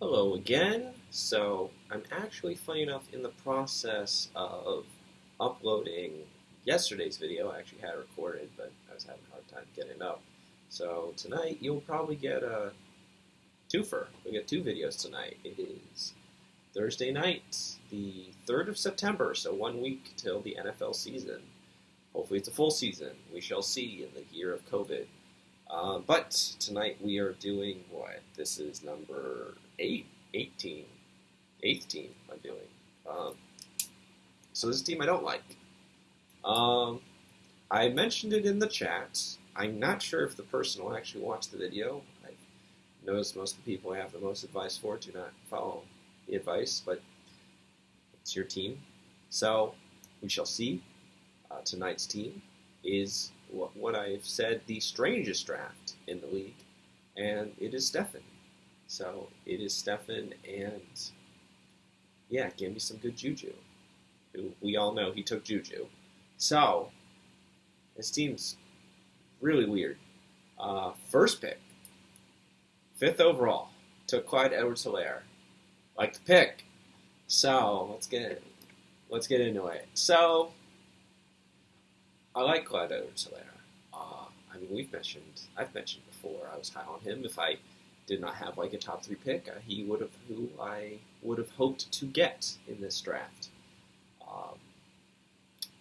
Hello again. So, I'm actually, funny enough, in the process of uploading yesterday's video. I actually had it recorded, but I was having a hard time getting it up. So, tonight you'll probably get a twofer. We'll get two videos tonight. It is Thursday night, the 3rd of September, so 1 week till the NFL season. Hopefully, it's a full season. We shall see in the year of COVID. But tonight we are doing what? This is number 18. Eighth team I'm doing. So this is a team I don't like. I mentioned it in the chat. I'm not sure if the person will actually watch the video. I noticed most of the people I have the most advice for do not follow the advice, but it's your team. So we shall see. Tonight's team is what I've said, the strangest draft in the league, and it is Stefan. So it is Stefan, and yeah, give me some good JuJu. Who we all know he took JuJu. So this team's really weird. First pick, 5th overall, took Clyde Edwards-Helaire. Like the pick. So let's get into it. So I like Clyde Edwards-Helaire. I mean, I've mentioned before, I was high on him. If I did not have like a top 3 pick, he would have who I would have hoped to get in this draft.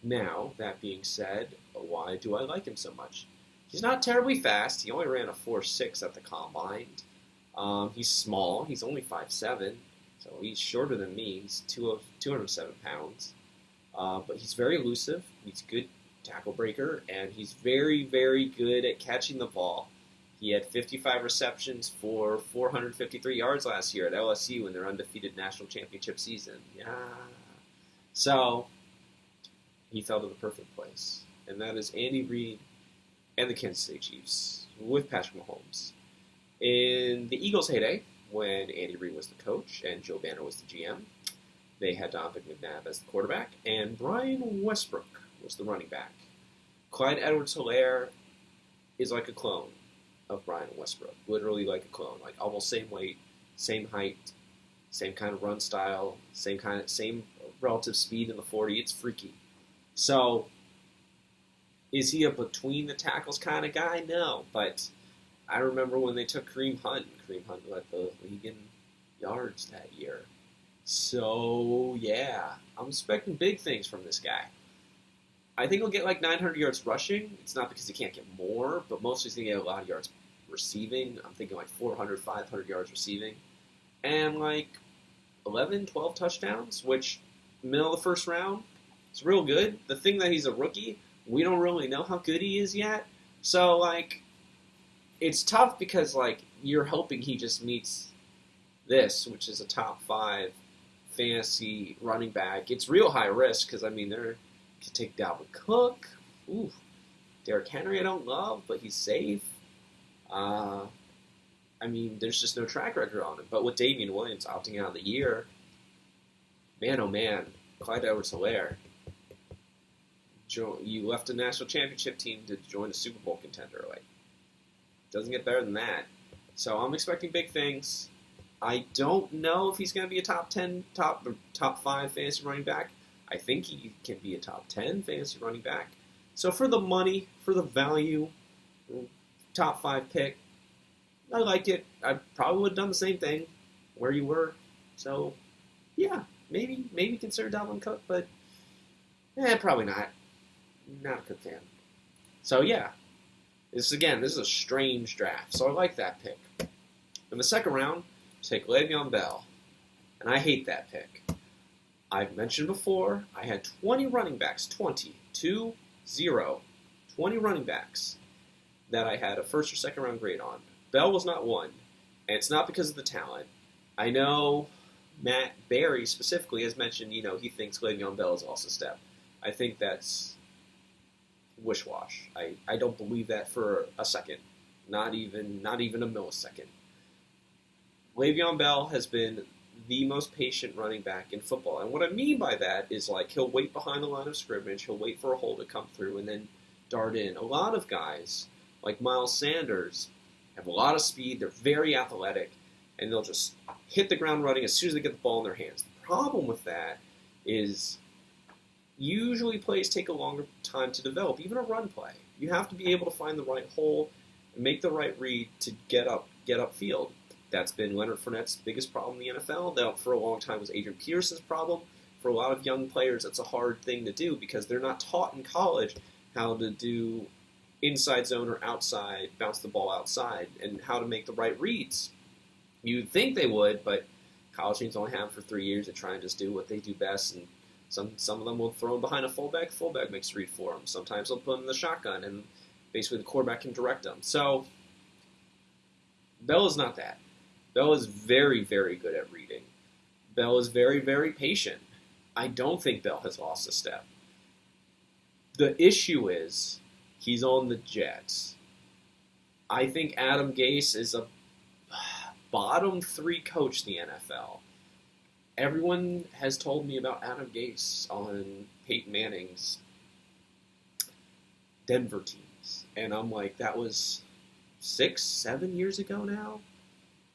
Now, that being said, why do I like him so much? He's not terribly fast. He only ran a 4.6 at the combine. He's small. He's only 5'7", so he's shorter than me. He's 207 pounds. But he's very elusive. He's good tackle breaker, and he's very, very good at catching the ball. He had 55 receptions for 453 yards last year at LSU in their undefeated national championship season. Yeah. So he fell to the perfect place, and that is Andy Reid and the Kansas City Chiefs with Patrick Mahomes. In the Eagles' heyday, when Andy Reid was the coach and Joe Banner was the GM, they had Donovan McNabb as the quarterback, and Brian Westbrook was the running back. Clyde Edwards-Helaire is like a clone of Brian Westbrook, literally like a clone, like almost same weight, same height, same kind of run style, same relative speed in the 40. It's freaky. So, is he a between the tackles kind of guy? No, but I remember when they took Kareem Hunt. Kareem Hunt led the league in yards that year. So, yeah, I'm expecting big things from this guy. I think he'll get like 900 yards rushing. It's not because he can't get more, but mostly he's going to get a lot of yards receiving. I'm thinking like 400, 500 yards receiving. And like 11, 12 touchdowns, which middle of the first round, it's real good. The thing that he's a rookie, we don't really know how good he is yet. So, like, it's tough because, like, you're hoping he just meets this, which is a top 5 fantasy running back. It's real high risk because, I mean, they're could take Dalvin Cook. Ooh, Derrick Henry I don't love, but he's safe. I mean, there's just no track record on him. But with Damian Williams opting out of the year, man, oh man, Clyde Edwards-Helaire, you left a national championship team to join a Super Bowl contender. Like, doesn't get better than that. So I'm expecting big things. I don't know if he's going to be a top 5 fantasy running back. I think he can be a top 10 fantasy running back. So for the money, for the value, top 5 pick, I like it. I probably would have done the same thing where you were. So, yeah, maybe consider Dalvin Cook, but probably not. Not a Cook fan. So, yeah, this is a strange draft. So I like that pick. In the second round, take Le'Veon Bell, and I hate that pick. I've mentioned before, I had 20 running backs, 20 running backs that I had a first or second round grade on. Bell was not one, and it's not because of the talent. I know Matt Barry specifically has mentioned, he thinks Le'Veon Bell is also step. I think that's wish-wash. I don't believe that for a second, not even a millisecond. Le'Veon Bell has been the most patient running back in football. And what I mean by that is, like, he'll wait behind the line of scrimmage, he'll wait for a hole to come through, and then dart in. A lot of guys, like Miles Sanders, have a lot of speed, they're very athletic, and they'll just hit the ground running as soon as they get the ball in their hands. The problem with that is usually plays take a longer time to develop, even a run play. You have to be able to find the right hole and make the right read to get upfield. That's been Leonard Fournette's biggest problem in the NFL. That for a long time was Adrian Peterson's problem. For a lot of young players, that's a hard thing to do because they're not taught in college how to do inside zone or outside, bounce the ball outside, and how to make the right reads. You'd think they would, but college teams only have them for 3 years to try and just do what they do best. And some of them will throw them behind a fullback. Fullback makes a read for them. Sometimes they'll put them in the shotgun, and basically the quarterback can direct them. So Bell is not that. Bell is very, very good at reading. Bell is very, very patient. I don't think Bell has lost a step. The issue is he's on the Jets. I think Adam Gase is a bottom 3 coach in the NFL. Everyone has told me about Adam Gase on Peyton Manning's Denver teams. And I'm like, that was 6, 7 years ago now?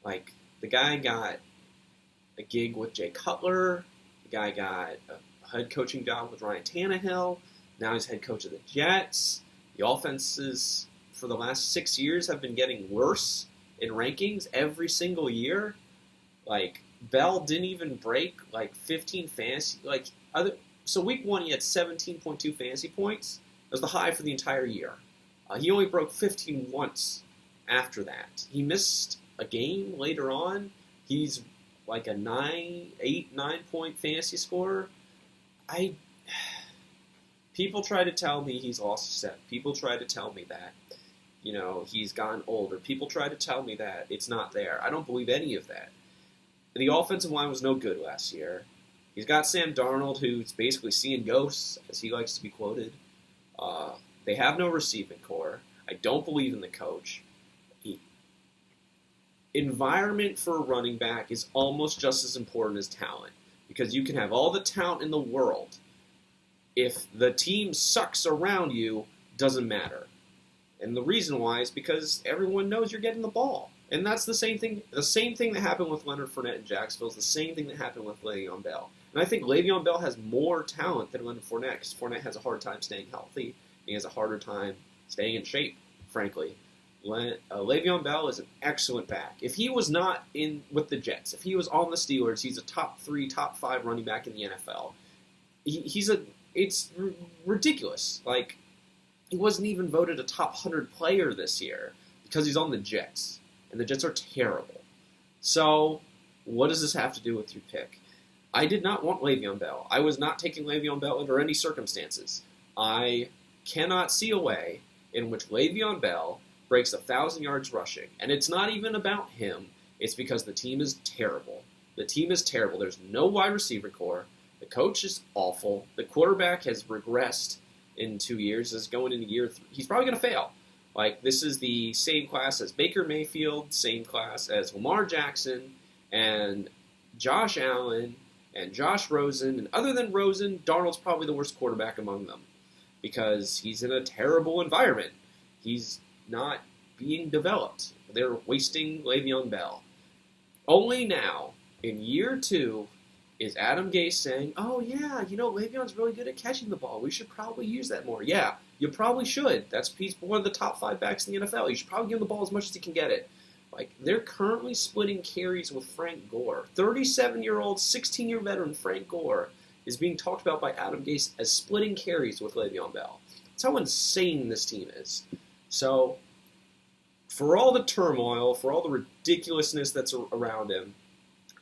Like, the guy got a gig with Jay Cutler. The guy got a head coaching job with Ryan Tannehill. Now he's head coach of the Jets. The offenses for the last 6 years have been getting worse in rankings every single year. Like, Bell didn't even break, 15 fantasy. So week 1 he had 17.2 fantasy points. That was the high for the entire year. He only broke 15 once after that. He missed a game later on. He's like a 9 point fantasy scorer. People try to tell me he's lost a step. People try to tell me that, he's gotten older. People try to tell me that it's not there. I don't believe any of that. The offensive line was no good last year. He's got Sam Darnold, who's basically seeing ghosts, as he likes to be quoted. They have no receiving core. I don't believe in the coach. Environment for a running back is almost just as important as talent, because you can have all the talent in the world. If the team sucks around you, doesn't matter. And the reason why is because everyone knows you're getting the ball. And that's the same thing. The same thing that happened with Leonard Fournette in Jacksonville is the same thing that happened with Le'Veon Bell. And I think Le'Veon Bell has more talent than Leonard Fournette, because Fournette has a hard time staying healthy. He has a harder time staying in shape, frankly. Le'Veon Bell is an excellent back. If he was not in with the Jets, if he was on the Steelers, he's a top 3, top 5 running back in the NFL. It's ridiculous. He wasn't even voted a top 100 player this year because he's on the Jets. And the Jets are terrible. So, what does this have to do with your pick? I did not want Le'Veon Bell. I was not taking Le'Veon Bell under any circumstances. I cannot see a way in which Le'Veon Bell breaks 1,000 yards rushing. And it's not even about him. It's because the team is terrible. The team is terrible. There's no wide receiver core. The coach is awful. The quarterback has regressed in 2 years. Is going into year 3. He's probably going to fail. This is the same class as Baker Mayfield, same class as Lamar Jackson, and Josh Allen, and Josh Rosen. And other than Rosen, Darnold's probably the worst quarterback among them, because he's in a terrible environment. He's not being developed. They're wasting Le'Veon Bell. Only now, in year 2, is Adam Gase saying, oh yeah, Le'Veon's really good at catching the ball. We should probably use that more. Yeah, you probably should. He's one of the top 5 backs in the NFL. You should probably give him the ball as much as he can get it. They're currently splitting carries with Frank Gore. 37-year-old, 16-year veteran Frank Gore is being talked about by Adam Gase as splitting carries with Le'Veon Bell. That's how insane this team is. So, for all the turmoil, for all the ridiculousness that's around him,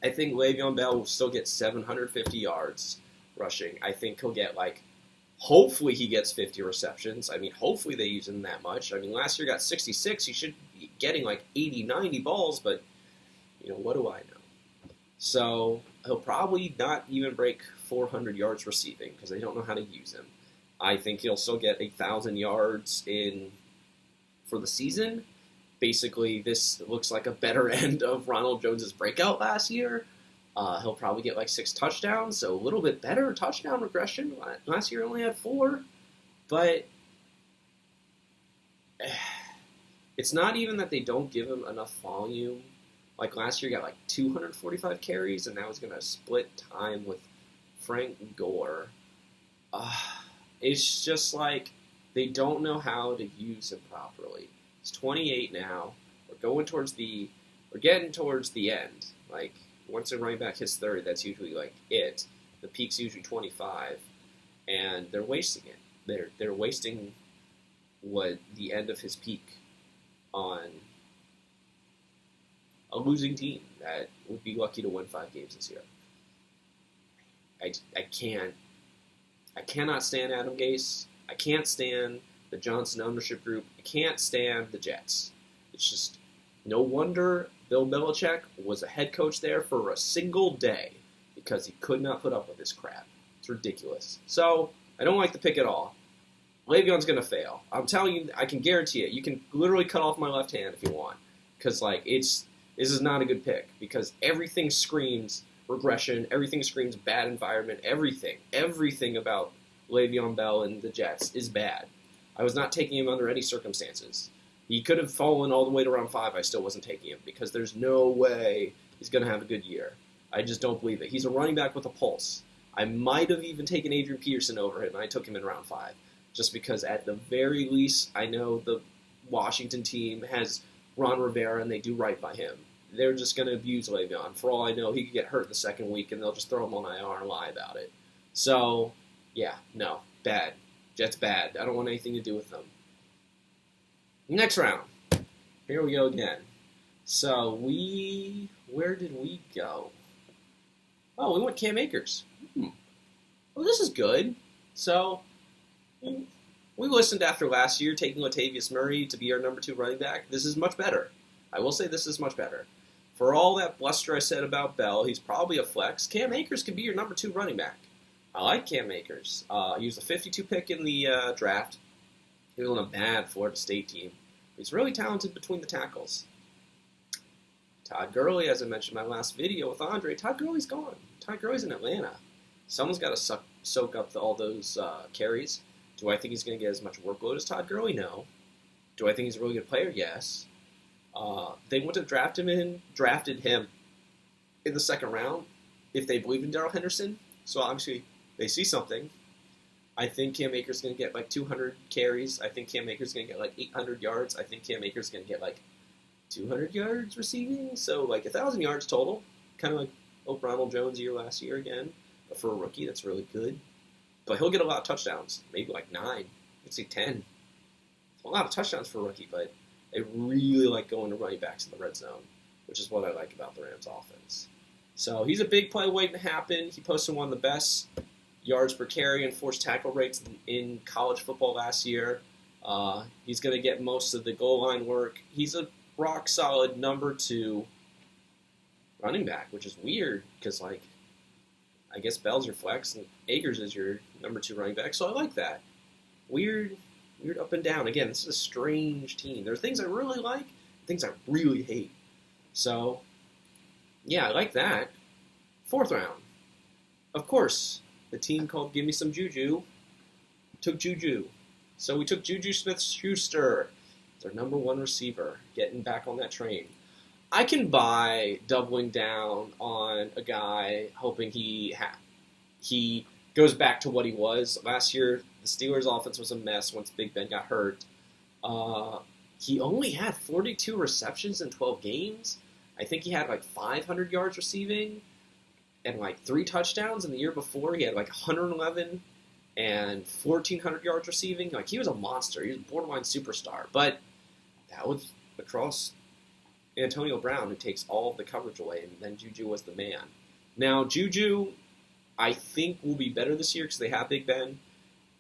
I think Le'Veon Bell will still get 750 yards rushing. I think he'll get, hopefully he gets 50 receptions. Hopefully they use him that much. Last year got 66. He should be getting, 80, 90 balls, but, what do I know? So, he'll probably not even break 400 yards receiving, because they don't know how to use him. I think he'll still get 1,000 yards for the season. Basically, this looks like a better end of Ronald Jones's breakout last year. He'll probably get 6 touchdowns, so a little bit better touchdown regression. Last year only had 4, but it's not even that they don't give him enough volume. Like last year, he got like 245 carries, and now he's going to split time with Frank Gore. It's just like they don't know how to use him properly. He's 28 now. We're getting towards the end. Like once a running back hits 30, that's usually like it. The peak's usually 25, and they're wasting it. They're wasting what the end of his peak on a losing team that would be lucky to win 5 games this year. I cannot stand Adam Gase. I can't stand the Johnson ownership group. I can't stand the Jets. It's just no wonder Bill Belichick was a head coach there for a single day because he could not put up with this crap. It's ridiculous. So I don't like the pick at all. Le'Veon's going to fail. I'm telling you, I can guarantee it. You can literally cut off my left hand if you want. Because, this is not a good pick. Because everything screams regression. Everything screams bad environment. Everything about Le'Veon Bell and the Jets is bad. I was not taking him under any circumstances. He could have fallen all the way to round 5. I still wasn't taking him. Because there's no way he's going to have a good year. I just don't believe it. He's a running back with a pulse. I might have even taken Adrian Peterson over him, and I took him in round 5. Just because at the very least, I know the Washington team has Ron Rivera, and they do right by him. They're just going to abuse Le'Veon. For all I know, he could get hurt the second week, and they'll just throw him on IR and lie about it. So, yeah, no, bad. Jets bad. I don't want anything to do with them. Next round. Here we go again. So, where did we go? Oh, we went Cam Akers. Well, this is good. So, we listened after last year taking Latavius Murray to be our number 2 running back. This is much better. I will say this is much better. For all that bluster I said about Bell, he's probably a flex. Cam Akers could be your number 2 running back. I like Cam Akers. He was a 52 pick in the draft. He was on a bad Florida State team. He's really talented between the tackles. Todd Gurley, as I mentioned in my last video with Andre, Todd Gurley's gone. Todd Gurley's in Atlanta. Someone's got to soak up all those carries. Do I think he's going to get as much workload as Todd Gurley? No. Do I think he's a really good player? Yes. They wouldn't have drafted him in the second round if they believed in Darrell Henderson. So obviously they see something. I think Cam Akers is going to get like 200 carries. I think Cam Akers is going to get like 800 yards. I think Cam Akers is going to get like 200 yards receiving. So like 1,000 yards total. Kind of like Ronald Jones' year last year again. But for a rookie, that's really good. But he'll get a lot of touchdowns, maybe like 9, let's say 10. A lot of touchdowns for a rookie, but they really like going to running backs in the red zone, which is what I like about the Rams' offense. So he's a big play waiting to happen. He posted one of the best yards per carry and forced tackle rates in college football last year. He's going to get most of the goal line work. He's a rock-solid number 2 running back, which is weird because, I guess Bell's your flex and Akers is your number 2 running back, so I like that. Weird up and down. Again, this is a strange team. There are things I really like, things I really hate. So, yeah, I like that. 4th round. Of course, the team called Gimme Some JuJu took JuJu. So we took JuJu Smith-Schuster. It's our number 1 receiver, getting back on that train. I can buy doubling down on a guy hoping he goes back to what he was. Last year, the Steelers' offense was a mess once Big Ben got hurt. He only had 42 receptions in 12 games. I think he had 500 yards receiving and 3 touchdowns. And the year before, he had 111 and 1,400 yards receiving. He was a monster. He was a borderline superstar. But that was across Antonio Brown, who takes all of the coverage away, and then JuJu was the man. Now, JuJu, I think, will be better this year because they have Big Ben.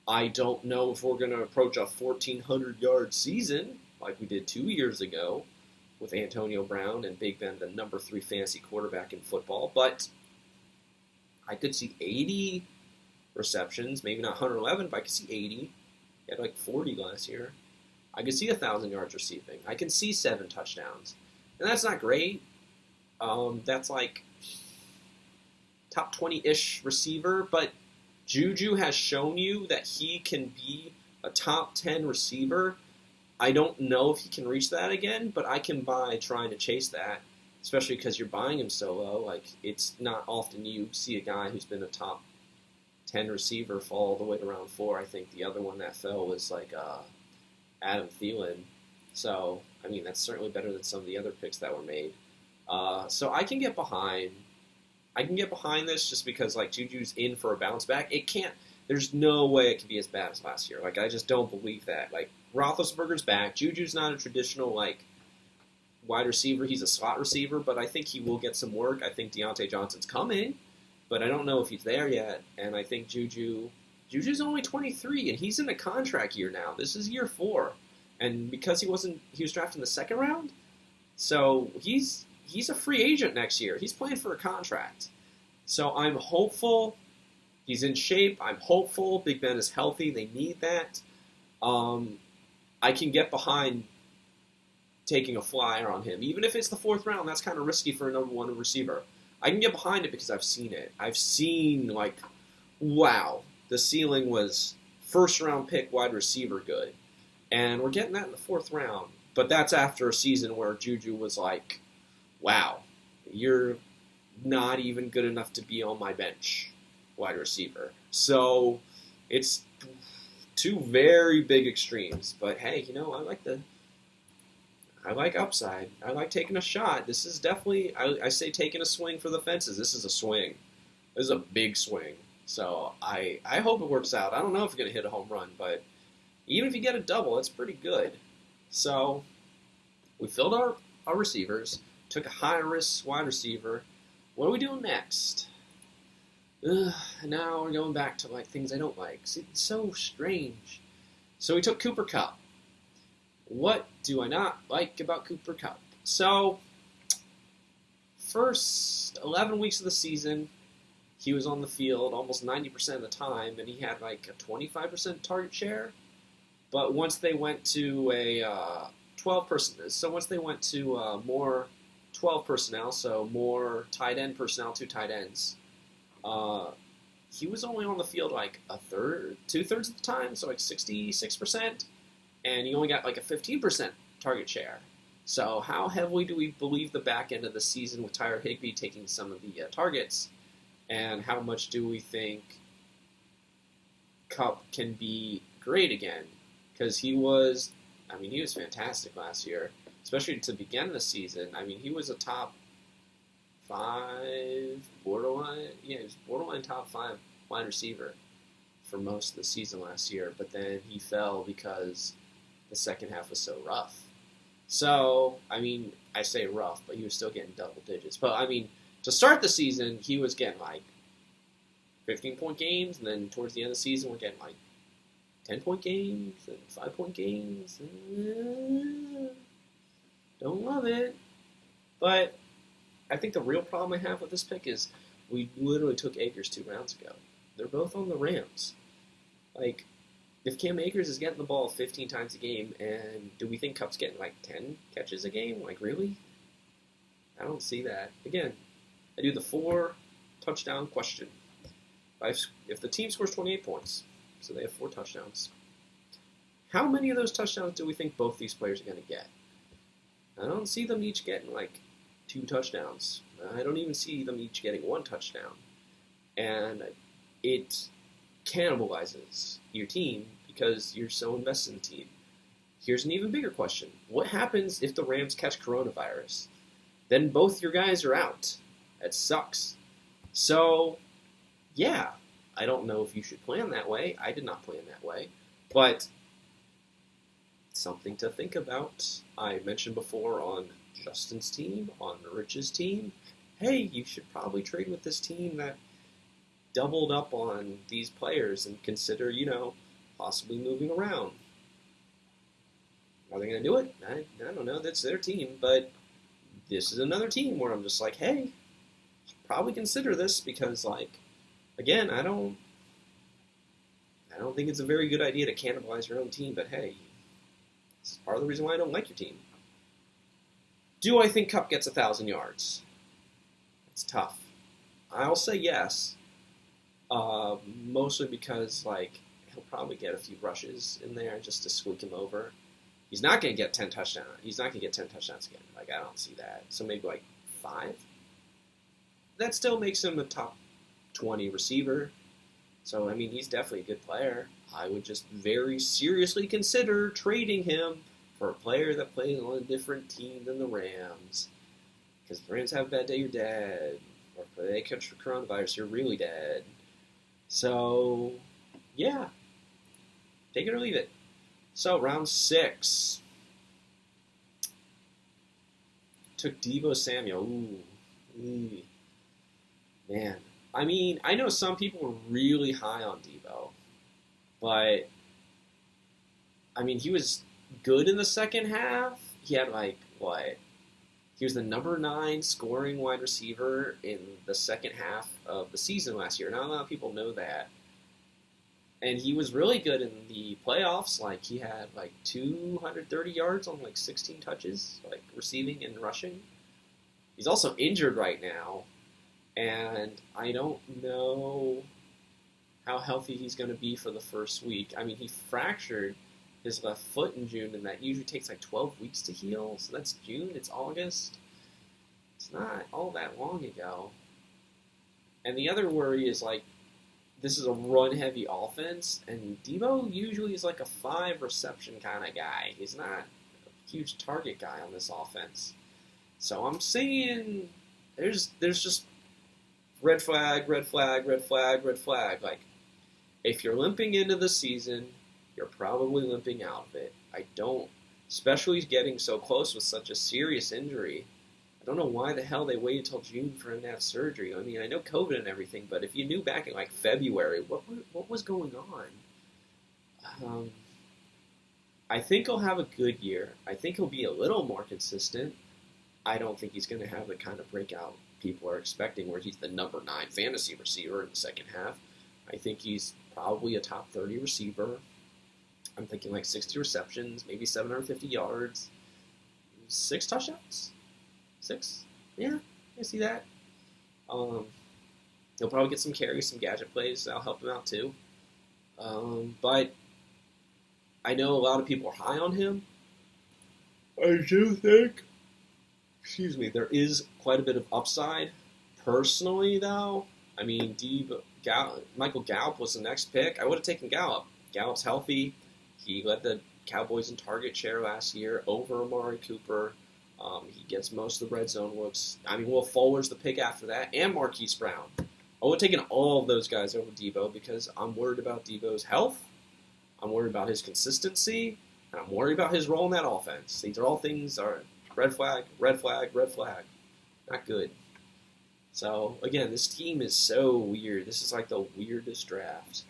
I don't know if we're going to approach a 1,400-yard season like we did 2 years ago with Antonio Brown and Big Ben, the number 3 fantasy quarterback in football, but I could see 80 receptions, maybe not 111, but I could see 80. He had 40 last year. I could see 1,000 yards receiving. I can see 7 touchdowns. And that's not great. That's top 20-ish receiver, but JuJu has shown you that he can be a top 10 receiver. I don't know if he can reach that again, but I can buy trying to chase that. especially because you're buying him so low. Like, it's not often you see a guy who's been a top 10 receiver fall all the way to round 4. I think the other one that fell was like Adam Thielen. So, I mean, that's certainly better than some of the other picks that were made. So I can get behind. I can get behind this just because, like, JuJu's in for a bounce back. It can't. There's no way it can be as bad as last year. Like, I just don't believe that. Like, Roethlisberger's back. JuJu's not a traditional, like, wide receiver. He's a slot receiver, but I think he will get some work. I think Deontay Johnson's coming, but I don't know if he's there yet. And I think JuJu's only 23, and he's in a contract year now. This is year 4. And because he was drafted in the 2nd round, so he's a free agent next year. He's playing for a contract. So I'm hopeful. He's in shape. I'm hopeful. Big Ben is healthy. They need that. I can get behind taking a flyer on him. Even if it's the 4th round, that's kind of risky for a number 1 receiver. I can get behind it because I've seen it. I've seen, like, wow, the ceiling was 1st round pick wide receiver good. And we're getting that in the 4th round. But that's after a season where JuJu was like, wow, you're not even good enough to be on my bench wide receiver. So it's 2 very big extremes. But hey, you know, I like upside. I like taking a shot. This is definitely, I say taking a swing for the fences. This is a swing. This is a big swing. So I hope it works out. I don't know if you're going to hit a home run, but even if you get a double, it's pretty good. So we filled our receivers, took a high-risk wide receiver. What are we doing next? Now we're going back to, like, things I don't like. It's so strange. So we took Cooper Kupp. What do I not like about Cooper Kupp? So, first 11 weeks of the season, he was on the field almost 90% of the time, and he had like a 25% target share. But once they went to a 12 personnel, so once they went to more 12 personnel, so more tight end personnel, 2 tight ends, he was only on the field like 2/3 of the time, so like 66%. And he only got like a 15% target share. So how heavily do we believe the back end of the season with Tyler Higbee taking some of the targets? And how much do we think Kupp can be great again? Because he was fantastic last year, especially to begin the season. I mean, he was a top 5, he was borderline top 5 wide receiver for most of the season last year. But then he fell because the second half was so rough. So, I mean, I say rough, but he was still getting double digits. But, I mean, to start the season, he was getting like 15-point games, and then towards the end of the season, we're getting like 10-point games and 5-point games. Don't love it. But I think the real problem I have with this pick is we literally took Akers 2 rounds ago. They're both on the Rams. Like, if Cam Akers is getting the ball 15 times a game, and do we think Kupp's getting like 10 catches a game? Like, really? I don't see that. Again, I do the 4 touchdown question. If the team scores 28 points, so they have 4 touchdowns, how many of those touchdowns do we think both these players are going to get? I don't see them each getting like 2 touchdowns. I don't even see them each getting 1 touchdown. And it cannibalizes your team because you're so invested in the team. Here's an even bigger question. What happens if the Rams catch coronavirus? Then both your guys are out. That sucks. So, yeah, I don't know if you should plan that way. I did not plan that way. But something to think about. I mentioned before on Justin's team, on Rich's team, hey, you should probably trade with this team that doubled up on these players and consider, possibly moving around. Are they going to do it? I don't know. That's their team. But this is another team where I'm just like, hey, probably consider this because, like, again, I don't think it's a very good idea to cannibalize your own team. But hey, this is part of the reason why I don't like your team. Do I think Kupp gets 1,000 yards? It's tough. I'll say yes. Mostly because, like, he'll probably get a few rushes in there just to squeak him over. He's not going to get 10 touchdowns. He's not going to get 10 touchdowns again. Like, I don't see that. So maybe, like, 5. That still makes him a top 20 receiver. So, I mean, he's definitely a good player. I would just very seriously consider trading him for a player that plays on a different team than the Rams. Because if the Rams have a bad day, you're dead. Or if they catch the coronavirus, you're really dead. So, yeah. Take it or leave it. So, round 6. Took Deebo Samuel. Ooh. Man. I mean, I know some people were really high on Deebo. But, I mean, he was good in the second half. He had, he was the number 9 scoring wide receiver in the second half of the season last year. Not a lot of people know that. And he was really good in the playoffs. He had 230 yards on 16 touches, receiving and rushing. He's also injured right now. And I don't know how healthy he's going to be for the first week. I mean, he fractured his left foot in June, and that usually takes 12 weeks to heal. So that's June, it's August. It's not all that long ago. And the other worry is, this is a run-heavy offense, and Deebo usually is a 5-reception kind of guy. He's not a huge target guy on this offense. So I'm saying there's just red flag, red flag, red flag, red flag. If you're limping into the season, you're probably limping out of it. Especially getting so close with such a serious injury. I don't know why the hell they waited till June for him to have surgery. I mean, I know COVID and everything, but if you knew back in February, what was going on? I think he'll have a good year. I think he'll be a little more consistent. I don't think he's going to have the kind of breakout people are expecting where he's the number 9 fantasy receiver in the second half. I think he's probably a top 30 receiver. I'm thinking 60 receptions, maybe 750 yards, 6 touchdowns. 6? Yeah, I see that. He'll probably get some carries, some gadget plays. That'll help him out too. But I know a lot of people are high on him. I do think, there is quite a bit of upside. Personally, though, I mean, Michael Gallup was the next pick. I would have taken Gallup. Gallup's healthy. He led the Cowboys in target share last year over Amari Cooper. He gets most of the red zone looks. I mean, Will Fuller's the pick after that, and Marquise Brown. I would have taken all of those guys over Deebo because I'm worried about Deebo's health. I'm worried about his consistency, and I'm worried about his role in that offense. These are all things are red flag, red flag, red flag. Not good. So, again, this team is so weird. This is the weirdest draft.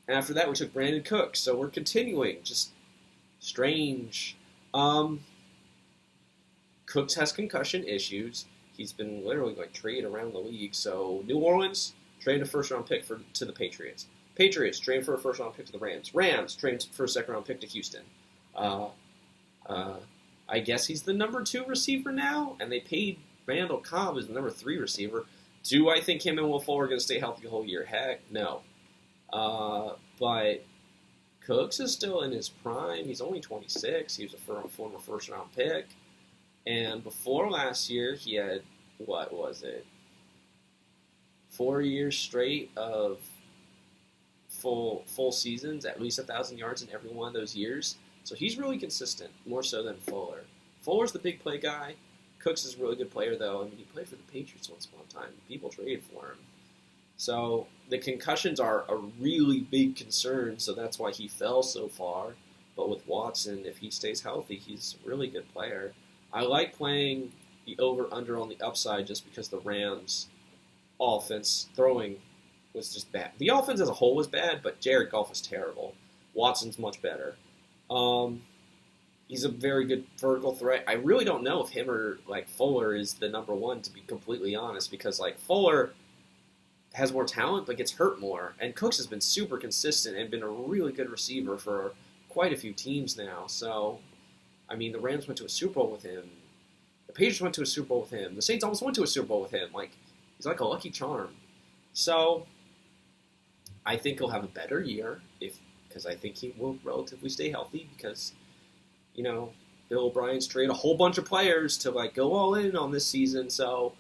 And after that, we took Brandon Cooks. So we're continuing. Just strange. Cooks has concussion issues. He's been literally traded around the league. So New Orleans traded a first-round pick to the Patriots. Patriots traded for a first-round pick to the Rams. Rams traded for a second-round pick to Houston. I guess he's the number 2 receiver now, and they paid Randall Cobb as the number 3 receiver. Do I think him and Will Fuller are going to stay healthy the whole year? Heck, no. But Cooks is still in his prime. He's only 26. He was a former first-round pick. And before last year, he had, 4 years straight of full seasons, at least 1,000 yards in every one of those years. So he's really consistent, more so than Fuller. Fuller's the big play guy. Cooks is a really good player, though. I mean, he played for the Patriots once upon a time. People traded for him. So the concussions are a really big concern, so that's why he fell so far. But with Watson, if he stays healthy, he's a really good player. I like playing the over-under on the upside just because the Rams' offense throwing was just bad. The offense as a whole was bad, but Jared Goff was terrible. Watson's much better. He's a very good vertical threat. I really don't know if him or Fuller is the number 1, to be completely honest, because Fuller has more talent but gets hurt more, and Cooks has been super consistent and been a really good receiver for quite a few teams now. So, I mean, the Rams went to a Super Bowl with him. The Patriots went to a Super Bowl with him. The Saints almost went to a Super Bowl with him. He's like a lucky charm. So, I think he'll have a better year because I think he will relatively stay healthy because, Bill O'Brien's traded a whole bunch of players to like go all in on this season, so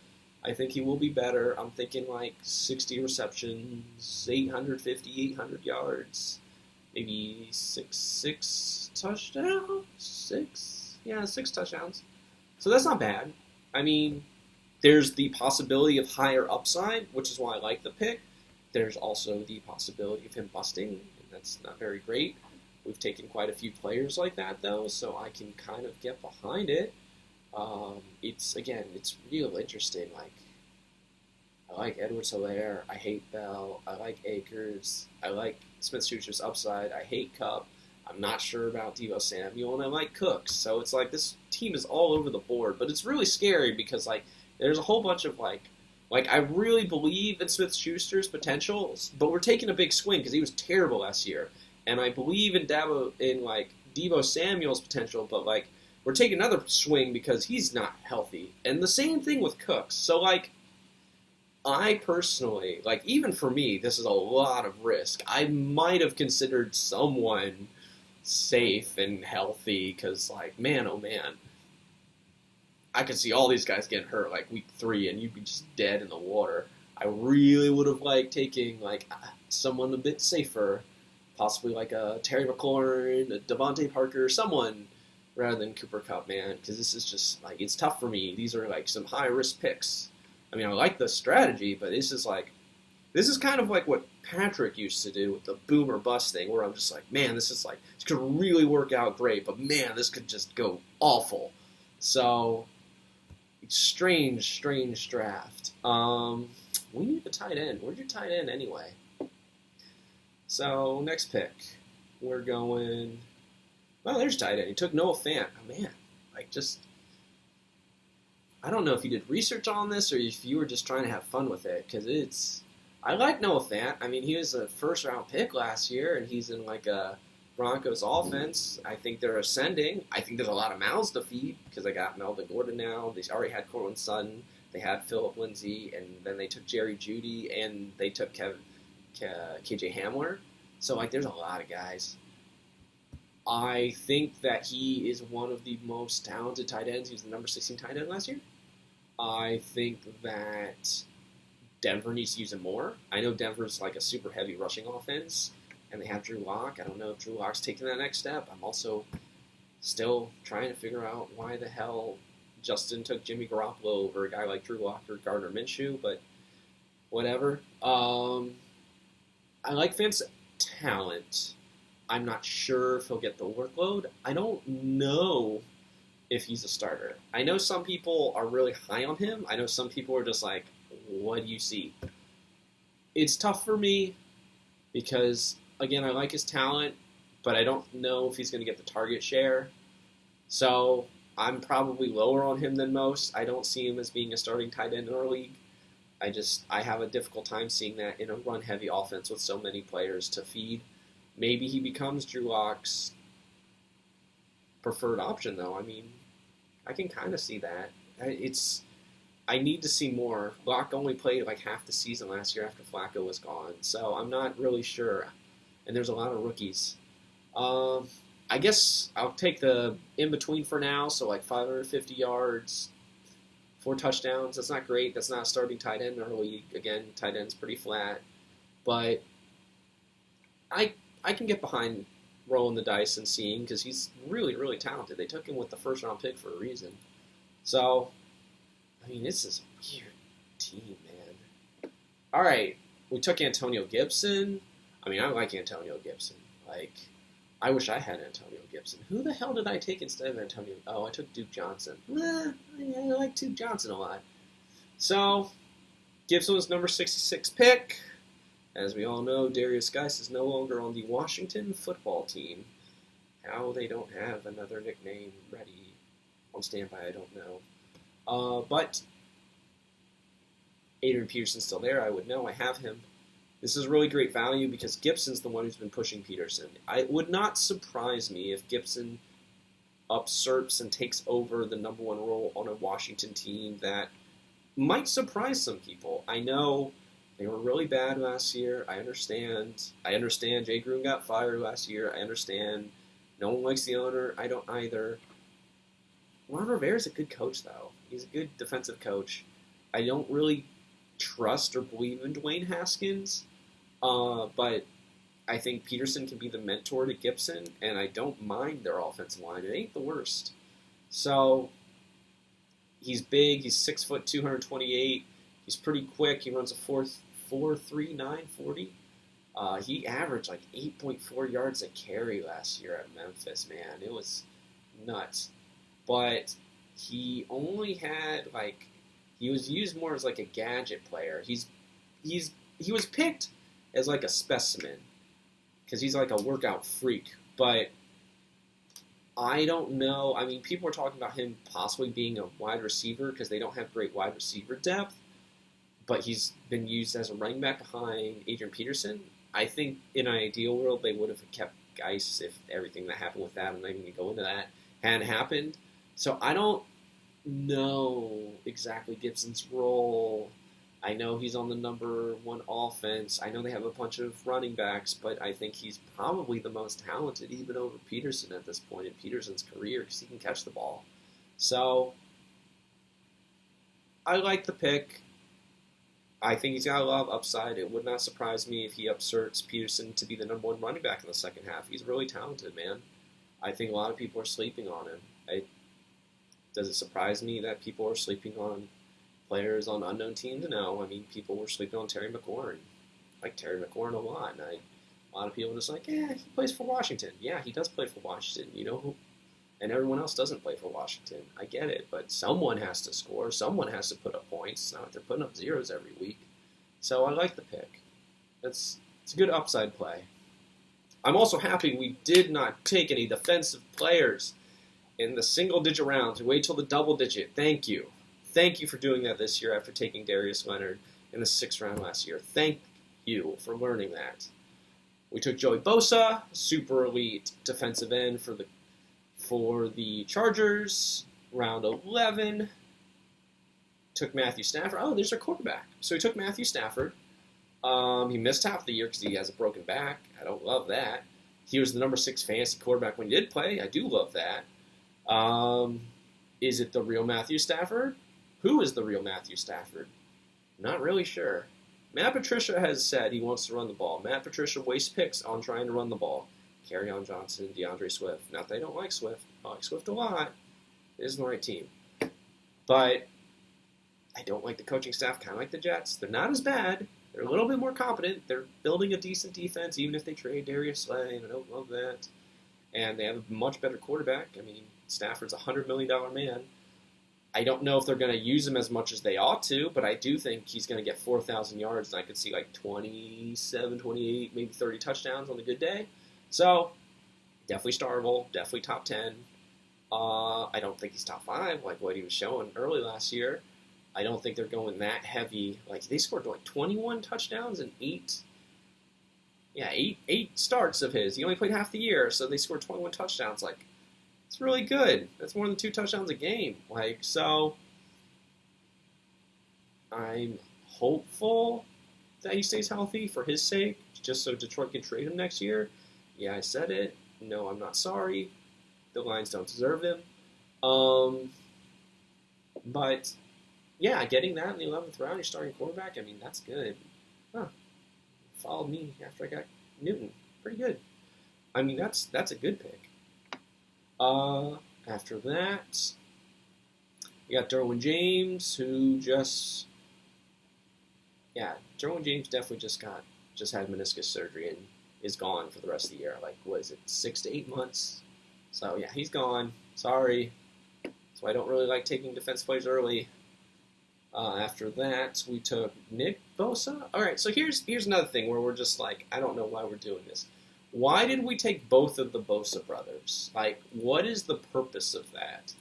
I think he will be better. I'm thinking like 60 receptions, 800 yards, maybe six touchdowns, six touchdowns. So that's not bad. I mean, there's the possibility of higher upside, which is why I like the pick. There's also the possibility of him busting, and that's not very great. We've taken quite a few players like that, though, so I can kind of get behind it. It's real interesting. Like, I like Edwards-Helaire. I hate Bell. I like Akers. I like Smith-Schuster's upside. I hate Kupp. I'm not sure about Deebo Samuel, and I like Cooks. So it's like this team is all over the board, but it's really scary because like there's a whole bunch of like I really believe in Smith-Schuster's potential, but we're taking a big swing because he was terrible last year, and I believe in Deebo Samuel's potential, but like we're taking another swing because he's not healthy, and the same thing with Cooks. So like, I personally like even for me, this is a lot of risk. I might have considered someone safe and healthy because like man, oh man, I could see all these guys getting hurt like week 3 and you'd be just dead in the water. I really would have liked taking like someone a bit safer, possibly like a Terry McLaurin, a Devontae Parker, someone rather than Cooper Kupp, man, because this is just like it's tough for me. These are like some high risk picks. I mean, I like the strategy, but this is kind of like what Patrick used to do with the boom or bust thing, where I'm just like, man, this could really work out great, but man, this could just go awful. So, strange draft. We need a tight end. Where'd your tight end anyway? So, next pick. We're going... Well, there's tight end. He took Noah Fant. Oh, man. I don't know if you did research on this or if you were just trying to have fun with it, because I like Noah Fant. I mean, he was a first-round pick last year, and he's in like a Broncos offense. I think they're ascending. I think there's a lot of mouths to feed because they got Melvin Gordon now. They already had Cortland Sutton. They had Phillip Lindsay, and then they took Jerry Jeudy, and they took KJ Hamler. So, like, there's a lot of guys. I think that he is one of the most talented tight ends. He was the number 16 tight end last year. I think that Denver needs to use him more. I know Denver's like a super heavy rushing offense, and they have Drew Lock. I don't know if Drew Lock's taking that next step. I'm also still trying to figure out why the hell Justin took Jimmy Garoppolo over a guy like Drew Lock or Gardner Minshew, but whatever. I like Fant's talent. I'm not sure if he'll get the workload. I don't know if he's a starter. I know some people are really high on him. I know some people are just like, what do you see? It's tough for me because, again, I like his talent, but I don't know if he's going to get the target share. So I'm probably lower on him than most. I don't see him as being a starting tight end in our league. I have a difficult time seeing that in a run-heavy offense with so many players to feed. Maybe he becomes Drew Lock's preferred option, though. I mean, I can kind of see that. I need to see more. Lock only played like half the season last year after Flacco was gone, so I'm not really sure. And there's a lot of rookies. I guess I'll take the in-between for now, so like 550 yards, 4 touchdowns. That's not great. That's not a starting tight end in our league. Again, tight end's pretty flat. But I can get behind rolling the dice and seeing because he's really, really talented. They took him with the first-round pick for a reason. So, I mean, this is a weird team, man. All right, we took Antonio Gibson. I mean, I like Antonio Gibson. Like, I wish I had Antonio Gibson. Who the hell did I take instead of Antonio? Oh, I took Duke Johnson. I like Duke Johnson a lot. So, Gibson was number 66 pick. As we all know, Darius Geis is no longer on the Washington football team. How they don't have another nickname ready on standby, I don't know. But Adrian Peterson's still there. I would know. I have him. This is really great value because Gibson's the one who's been pushing Peterson. It would not surprise me if Gibson usurps and takes over the number 1 role on a Washington team that might surprise some people. I know they were really bad last year. I understand. Jay Gruden got fired last year. I understand. No one likes the owner. I don't either. Ron Rivera's a good coach, though. He's a good defensive coach. I don't really trust or believe in Dwayne Haskins, but I think Peterson can be the mentor to Gibson, and I don't mind their offensive line. It ain't the worst. So he's big. He's 6 foot, 228. He's pretty quick. He runs a 4.39 40. He averaged like 8.4 yards a carry last year at Memphis. Man, it was nuts. But he only had he was used more as like a gadget player. He was picked as like a specimen because he's like a workout freak. But I don't know. I mean, people are talking about him possibly being a wide receiver because they don't have great wide receiver depth. But he's been used as a running back behind Adrian Peterson. I think in an ideal world they would have kept Geis if everything that happened with that, I'm not even going to go into that, hadn't happened. So I don't know exactly Gibson's role. I know he's on the number 1 offense. I know they have a bunch of running backs, but I think he's probably the most talented, even over Peterson at this point in Peterson's career, because he can catch the ball. So I like the pick. I think he's got a lot of upside. It would not surprise me if he upserts Peterson to be the number 1 running back in the second half. He's really talented, man. I think a lot of people are sleeping on him. Does it surprise me that people are sleeping on players on unknown teams? No. I mean, people were sleeping on Terry McLaurin. Like Terry McLaurin a lot. And a lot of people are just like, he plays for Washington. Yeah, he does play for Washington. You know who? And everyone else doesn't play for Washington. I get it. But someone has to score. Someone has to put up points. It's not like they're putting up zeros every week. So I like the pick. It's a good upside play. I'm also happy we did not take any defensive players in the single-digit rounds. We wait till the double-digit. Thank you. Thank you for doing that this year after taking Darius Leonard in the 6th round last year. Thank you for learning that. We took Joey Bosa, super elite defensive end for the Chargers, round 11. Took Matthew Stafford. Oh, there's our quarterback. So he took Matthew Stafford. He missed half the year because he has a broken back. I don't love that. He was the number 6 fantasy quarterback when he did play. I do love that. Is it the real Matthew Stafford? Who is the real Matthew Stafford? Not really sure. Matt Patricia has said he wants to run the ball. Matt Patricia wastes picks on trying to run the ball. Kerryon Johnson, DeAndre Swift. Not that I don't like Swift. I like Swift a lot. It isn't the right team. But I don't like the coaching staff, kind of like the Jets. They're not as bad. They're a little bit more competent. They're building a decent defense, even if they trade Darius Slay, and I don't love that. And they have a much better quarterback. I mean, Stafford's a $100 million man. I don't know if they're going to use him as much as they ought to, but I do think he's going to get 4,000 yards, and I could see like 27, 28, maybe 30 touchdowns on a good day. So, definitely startable, definitely top 10. I don't think he's top 5, like what he was showing early last year. I don't think they're going that heavy. Like, they scored like 21 touchdowns and 8 starts of his. He only played half the year, so they scored 21 touchdowns. Like, it's really good. That's more than 2 touchdowns a game. Like, so I'm hopeful that he stays healthy for his sake, just so Detroit can trade him next year. Yeah, I said it. No, I'm not sorry. The Lions don't deserve him. But yeah, getting that in the 11th round, you're starting quarterback. I mean, that's good. Followed me after I got Newton. Pretty good. I mean, that's a good pick. After that, we got Derwin James, who Derwin James definitely just had meniscus surgery and is gone for the rest of the year. Like, what is it, 6 to 8 months? So yeah, he's gone. Sorry. So I don't really like taking defense plays early. After that, we took Nick Bosa. All right, so here's another thing where we're just like, I don't know why we're doing this. Why did we take both of the Bosa brothers? Like, what is the purpose of that?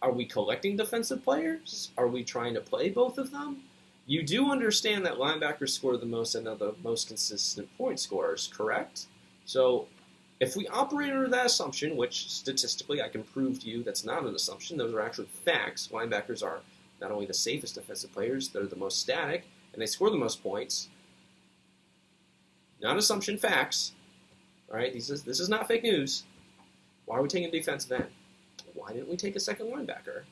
Are we collecting defensive players? Are we trying to play both of them? You do understand that linebackers score the most and are the most consistent point scorers, correct? So if we operate under that assumption, which statistically I can prove to you that's not an assumption, those are actually facts. Linebackers are not only the safest defensive players, they're the most static, and they score the most points. Not assumption, facts. All right, this is not fake news. Why are we taking defensive end? Why didn't we take a second linebacker?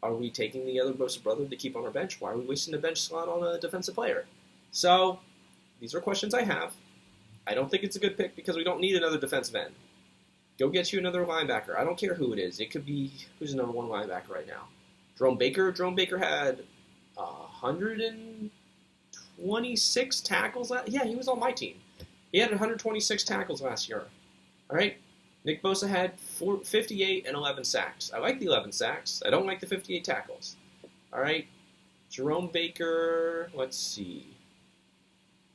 Are we taking the other Bosa brother to keep on our bench? Why are we wasting a bench slot on a defensive player? So, these are questions I have. I don't think it's a good pick because we don't need another defensive end. Go get you another linebacker. I don't care who it is. It could be, who's the number one linebacker right now? Jerome Baker. Jerome Baker had 126 tackles. Yeah, he was on my team. He had 126 tackles last year. All right? Nick Bosa had 58 and 11 sacks. I like the 11 sacks. I don't like the 58 tackles. All right? Jerome Baker, let's see.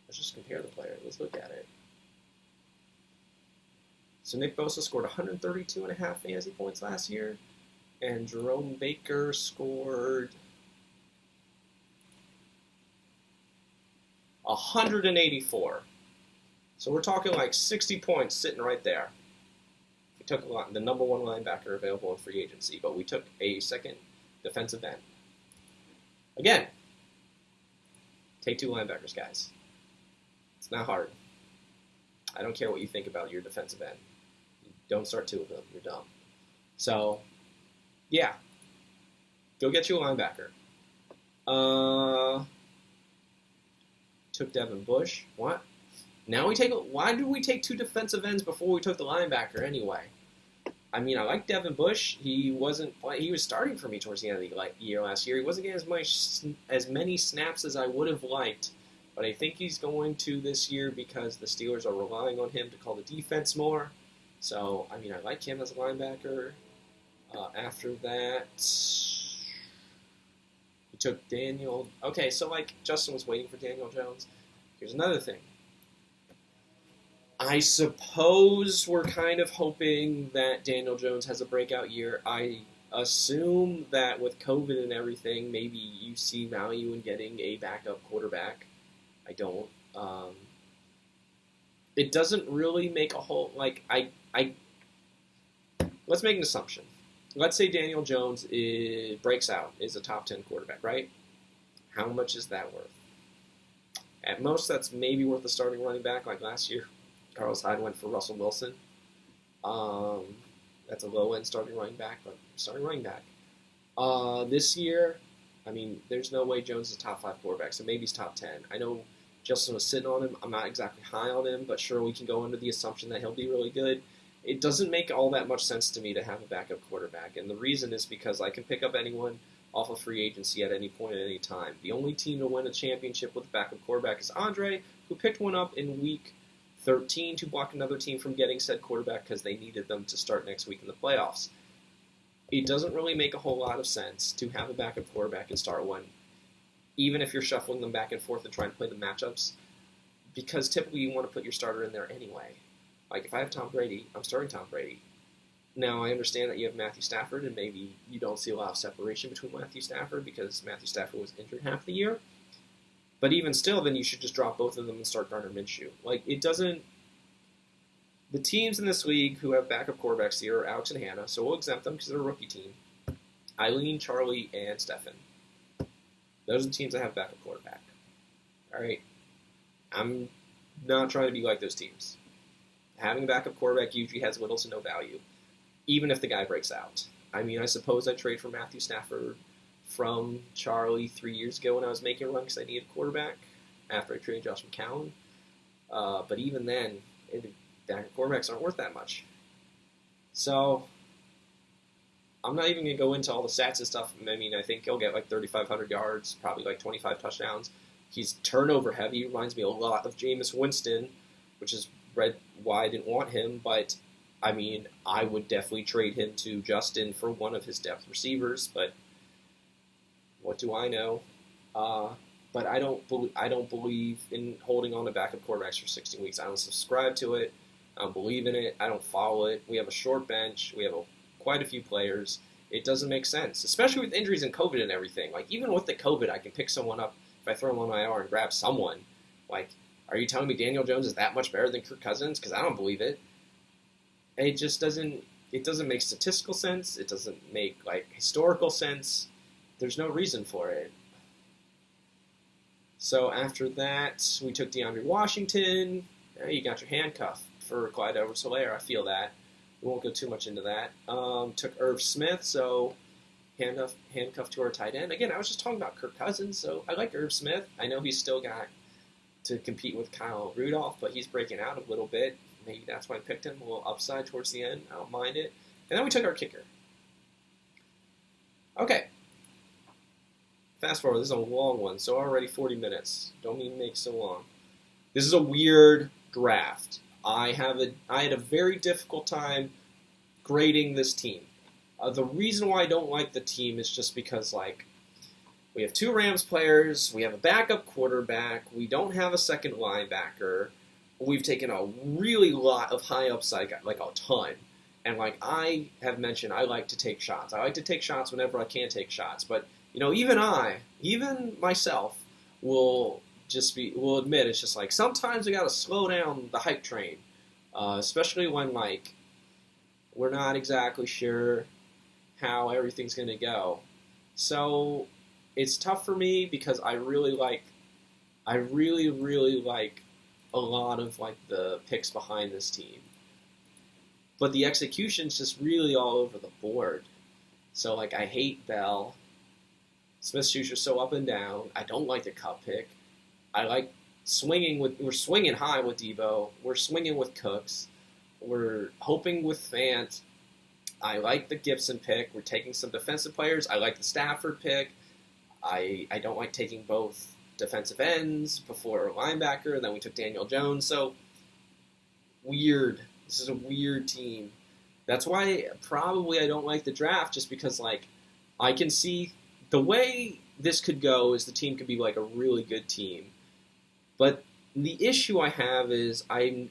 Let's just compare the players. Let's look at it. So Nick Bosa scored 132.5 fantasy points last year, and Jerome Baker scored 184. So we're talking like 60 points sitting right there. We took the number one linebacker available in free agency, but we took a second defensive end. Again, take two linebackers, guys. It's not hard. I don't care what you think about your defensive end. Don't start two of them. You're dumb. So, yeah. Go get you a linebacker. Took Devin Bush. What? Now we take. Why did we take two defensive ends before we took the linebacker anyway? I mean, I like Devin Bush. He wasn't. He was starting for me towards the end of the year last year. He wasn't getting as many snaps as I would have liked, but I think he's going to this year because the Steelers are relying on him to call the defense more. So, I mean, I like him as a linebacker. After that, we took Daniel. Okay, so like Justin was waiting for Daniel Jones. Here's another thing. I suppose we're kind of hoping that Daniel Jones has a breakout year. I assume that with COVID and everything, maybe you see value in getting a backup quarterback. I don't. It doesn't really make a whole, like, let's make an assumption. Let's say Daniel Jones breaks out, is a top 10 quarterback, right? How much is that worth? At most, that's maybe worth a starting running back, like last year. Carlos Hyde went for Russell Wilson. That's a low-end starting running back, but starting running back. This year, I mean, there's no way Jones is a top 5 quarterback, so maybe he's top 10. I know Justin was sitting on him. I'm not exactly high on him, but sure, we can go under the assumption that he'll be really good. It doesn't make all that much sense to me to have a backup quarterback, and the reason is because I can pick up anyone off of free agency at any point at any time. The only team to win a championship with a backup quarterback is Andre, who picked one up in week 13 to block another team from getting said quarterback because they needed them to start next week in the playoffs. It doesn't really make a whole lot of sense to have a backup quarterback and start one, even if you're shuffling them back and forth and trying to play the matchups, because typically you want to put your starter in there anyway. Like, if I have Tom Brady, I'm starting Tom Brady. Now, I understand that you have Matthew Stafford, and maybe you don't see a lot of separation between Matthew Stafford because Matthew Stafford was injured half the year. But even still, then you should just drop both of them and start Gardner Minshew. Like, it doesn't... The teams in this league who have backup quarterbacks here are Alex and Hannah, so we'll exempt them because they're a rookie team. Eileen, Charlie, and Stefan. Those are the teams that have backup quarterback. All right? I'm not trying to be like those teams. Having a backup quarterback usually has little to no value, even if the guy breaks out. I mean, I suppose I trade for Matthew Stafford from Charlie 3 years ago when I was making a run because I needed a quarterback after I traded Josh McCown. But even then, backup quarterbacks aren't worth that much. So, I'm not even going to go into all the stats and stuff. I mean, I think he'll get like 3,500 yards, probably like 25 touchdowns. He's turnover heavy. Reminds me a lot of Jameis Winston, which is why I didn't want him. But, I mean, I would definitely trade him to Justin for one of his depth receivers. But what do I know? But I don't believe in holding on to backup quarterbacks for 16 weeks. I don't subscribe to it. I don't believe in it. I don't follow it. We have a short bench. We have quite a few players. It doesn't make sense, especially with injuries and COVID and everything. Like, even with the COVID, I can pick someone up if I throw him on IR and grab someone. Like, are you telling me Daniel Jones is that much better than Kirk Cousins? Because I don't believe it. It just doesn't. It doesn't make statistical sense. It doesn't make like historical sense. There's no reason for it. So after that, we took DeAndre Washington. You got your handcuff for Clyde Edwards-Helaire. I feel that. We won't go too much into that. Took Irv Smith, so handcuffed to our tight end. Again, I was just talking about Kirk Cousins, so I like Irv Smith. I know he's still got to compete with Kyle Rudolph, but he's breaking out a little bit. Maybe that's why I picked him, a little upside towards the end. I don't mind it. And then we took our kicker. Okay. Fast forward. This is a long one, so already 40 minutes. Don't mean to make so long. This is a weird draft. I had a very difficult time grading this team. The reason why I don't like the team is just because, like, we have 2 Rams players, we have a backup quarterback, we don't have a second linebacker, we've taken a really lot of high upside, like a ton. And like I have mentioned, I like to take shots. I like to take shots whenever I can take shots. But, you know, even myself, will admit it's just like sometimes we got to slow down the hype train, especially when like we're not exactly sure how everything's going to go. So it's tough for me because I really like a lot of like the picks behind this team. But the execution's just really all over the board. So like I hate Bell. Smith-Schuster's so up and down. I don't like the Cup pick. I like we're swinging high with Debo. We're swinging with Cooks. We're hoping with Fant. I like the Gibson pick. We're taking some defensive players. I like the Stafford pick. I don't like taking both defensive ends before a linebacker. And then we took Daniel Jones. So, weird. This is a weird team. That's why probably I don't like the draft, just because like I can see the way this could go is the team could be like a really good team. But the issue I have is I'm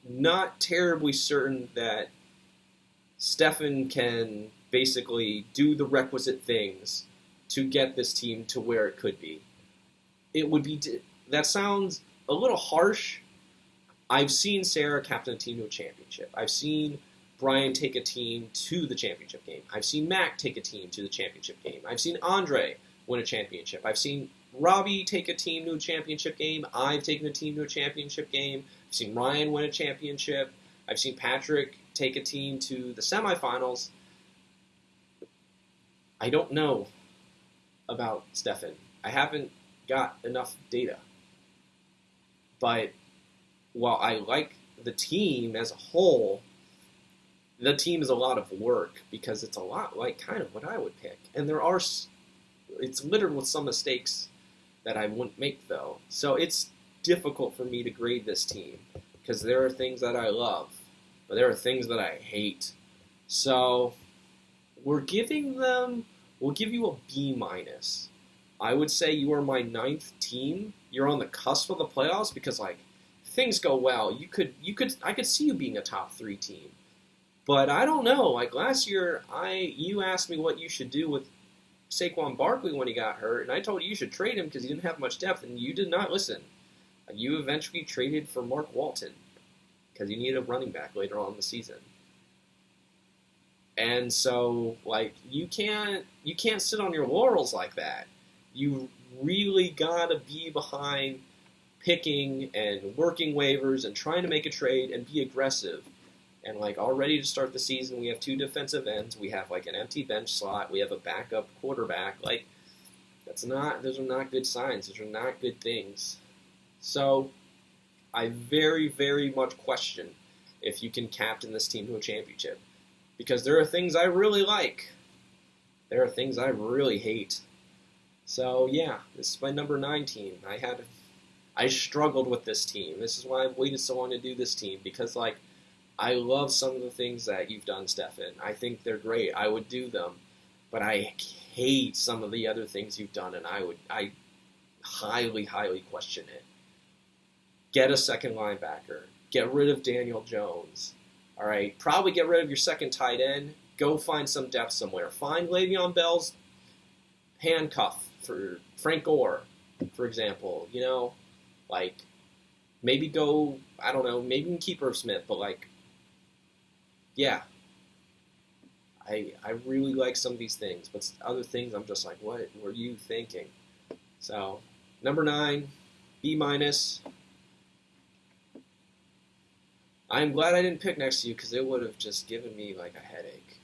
not terribly certain that Stefan can basically do the requisite things to get this team to where it could be. That sounds a little harsh. I've seen Sarah captain a team to a championship. I've seen Brian take a team to the championship game. I've seen Mac take a team to the championship game. I've seen Andre win a championship. I've seen Robbie take a team to a championship game. I've taken a team to a championship game. I've seen Ryan win a championship. I've seen Patrick take a team to the semifinals. I don't know about Stefan. I haven't got enough data. But while I like the team as a whole, the team is a lot of work because it's a lot like kind of what I would pick. And it's littered with some mistakes that I wouldn't make, though. So it's difficult for me to grade this team because there are things that I love, but there are things that I hate. So we'll give you a B-. I would say you are my 9th team. You're on the cusp of the playoffs because, like, if things go well, I could see you being a top 3 team. But I don't know. Like last year, you asked me what you should do with Saquon Barkley when he got hurt, and I told you should trade him because he didn't have much depth, and you did not listen. You eventually traded for Mark Walton because you needed a running back later on in the season. And so, like, you can't sit on your laurels like that. You really gotta be behind picking and working waivers and trying to make a trade and be aggressive. And like already to start the season, we have 2 defensive ends. We have like an empty bench slot. We have a backup quarterback. Like those are not good signs. Those are not good things. So I very, very much question if you can captain this team to a championship. Because there are things I really like. There are things I really hate. So yeah, this is my number 9 team. I struggled with this team. This is why I've waited so long to do this team. Because like I love some of the things that you've done, Stefan. I think they're great. I would do them. But I hate some of the other things you've done, and I highly, highly question it. Get a second linebacker. Get rid of Daniel Jones. All right? Probably get rid of your second tight end. Go find some depth somewhere. Find Le'Veon Bell's handcuff for Frank Gore, for example. You know? Like, maybe go, I don't know, maybe you can keep Irv Smith, but like, yeah, I really like some of these things, but other things I'm just like, what were you thinking? So, number 9, B-. I'm glad I didn't pick next to you because it would have just given me like a headache.